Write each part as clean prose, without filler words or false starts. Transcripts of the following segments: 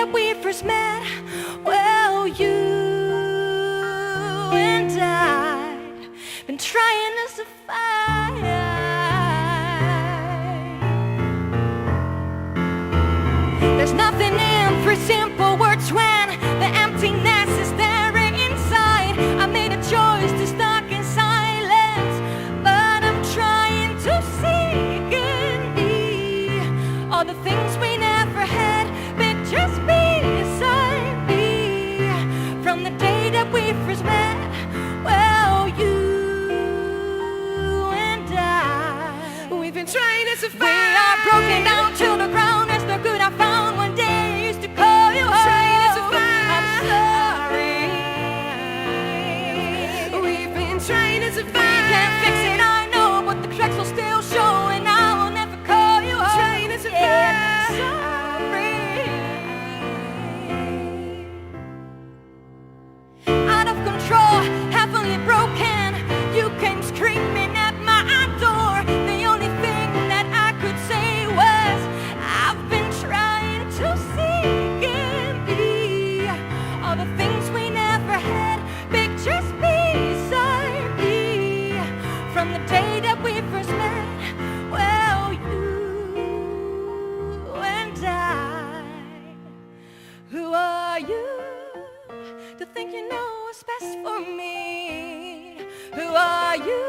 that we first met, well, you and I've been trying to survive. There's nothing in three simple words when the emptiness is there inside. I made a choice to stuck in silence, but I'm trying to seek in me all the things we never had, but just beside me. From the day that we first met, well, you and I, we've been trying to survive. We are broken down to the ground. There's no good I found. One day I used to call you home. Trying to survive. I'm sorry. We've been trying to survive. We can't fix it, I know, but the cracks will still show, and I will never call you home. Trying to survive. Yeah, sorry. Out of control, heavily broken, you came screaming at my door. The only thing that I could say was, I've been trying to seek in me all the things we never had, pictures beside me. From the day that we first met, well, you and I, who are you to think you know what's best for me? Who are you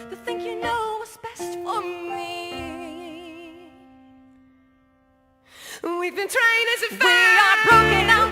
to think you know what's best for me? We've been trying to survive. We are broken out.